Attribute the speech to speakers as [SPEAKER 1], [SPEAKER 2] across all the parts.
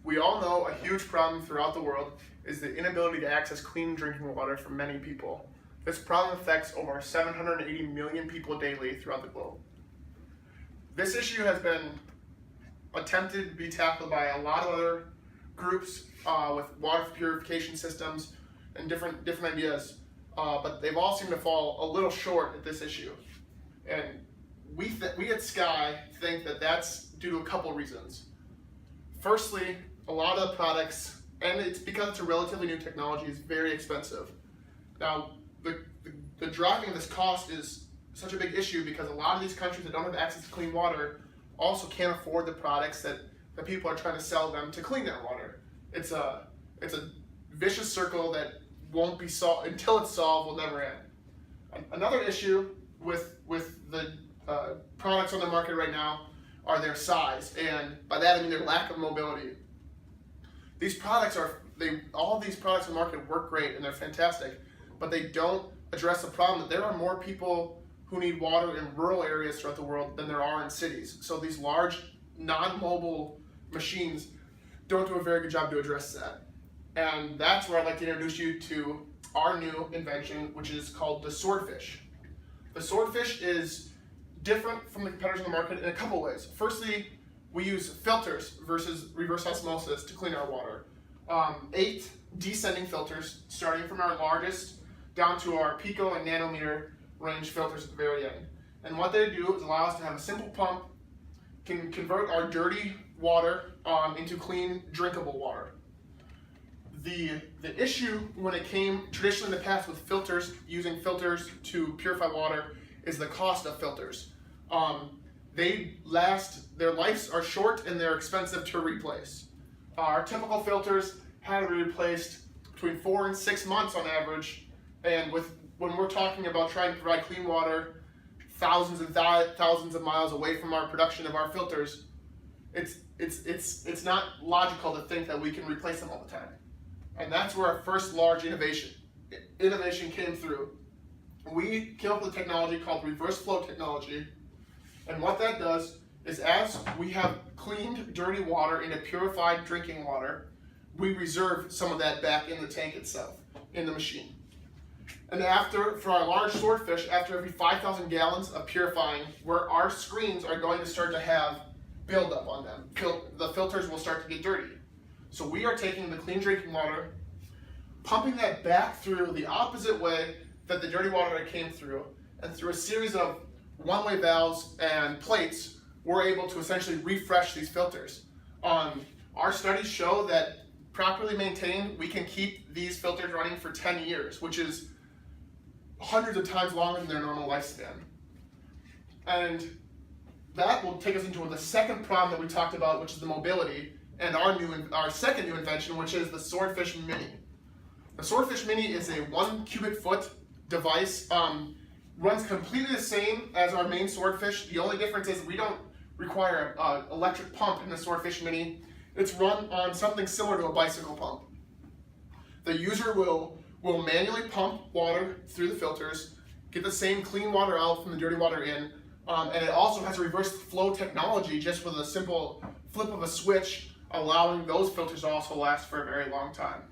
[SPEAKER 1] We all know a huge problem throughout the world is the inability to access clean drinking water for many people. This problem affects over 780 million people daily throughout the globe. This issue has been attempted to be tackled by a lot of other groups with water purification systems and different ideas, but they've all seemed to fall a little short at this issue. And we at Sky think that that's due to a couple reasons. Firstly, a lot of the products, and it's because it's a relatively new technology, is very expensive. Now, the driving of this cost is such a big issue because a lot of these countries that don't have access to clean water also can't afford the products that people are trying to sell them to clean their water. It's a vicious circle that won't be solved until it's solved. Will never end. Another issue with the products on the market right now are their size, and by that I mean their lack of mobility. These products all these products on the market work great and they're fantastic, but they don't address the problem that there are more people who need water in rural areas throughout the world than there are in cities. So these large, non-mobile machines don't do a very good job to address that. And that's where I'd like to introduce you to our new invention, which is called the Swordfish. The Swordfish is different from the competitors on the market in a couple ways. Firstly, we use filters versus reverse osmosis to clean our water. 8 descending filters, starting from our largest down to our pico and nanometer range filters at the very end. And what they do is allow us to have a simple pump, can convert our dirty water into clean, drinkable water. The issue when it came traditionally in the past with filters, using filters to purify water, is the cost of filters. Their lives are short and they're expensive to replace. Our typical filters had to be replaced between 4 and 6 months on average, and when we're talking about trying to provide clean water thousands and thousands of miles away from our production of our filters, it's not logical to think that we can replace them all the time. And that's where our first large innovation came through. We came up with a technology called reverse flow technology, and what that does is as we have cleaned dirty water into purified drinking water, we reserve some of that back in the tank itself, in the machine. And for our large swordfish, after every 5,000 gallons of purifying, where our screens are going to start to have buildup on them, the filters will start to get dirty. So we are taking the clean drinking water, pumping that back through the opposite way that the dirty water came through, and through a series of one-way valves and plates, we're able to essentially refresh these filters. Our studies show that properly maintained, we can keep these filters running for 10 years, which is hundreds of times longer than their normal lifespan. And that will take us into the second problem that we talked about, which is the mobility, and our second new invention, which is the Swordfish Mini. The Swordfish Mini is a 1 cubic foot device, runs completely the same as our main Swordfish. The only difference is we don't require an electric pump in the Swordfish Mini. It's run on something similar to a bicycle pump. The user will manually pump water through the filters, get the same clean water out from the dirty water in, and it also has a reverse flow technology just with a simple flip of a switch, allowing those filters to also last for a very long time.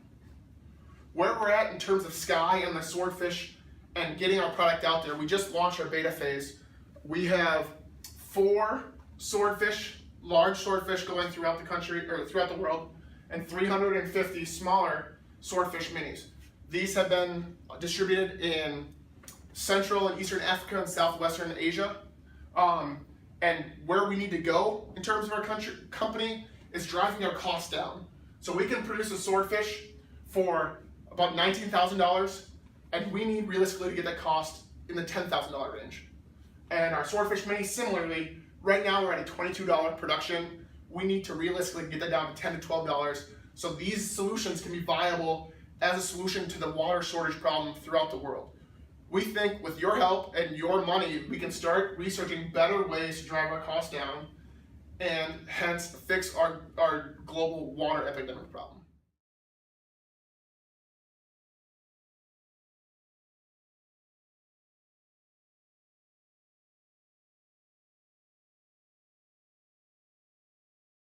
[SPEAKER 1] Where we're at in terms of Sky and the Swordfish and getting our product out there, we just launched our beta phase. We have 4 large swordfish going throughout the country, or throughout the world, and 350 smaller Swordfish Minis. These have been distributed in Central and Eastern Africa and Southwestern Asia. And where we need to go in terms of our company is driving our costs down. So we can produce a swordfish for about $19,000, and we need realistically to get that cost in the $10,000 range. And our Swordfish Mini, similarly, right now we're at a $22 production. We need to realistically get that down to $10 to $12, so these solutions can be viable as a solution to the water shortage problem throughout the world. We think with your help and your money, we can start researching better ways to drive our costs down and hence fix our global water epidemic problem.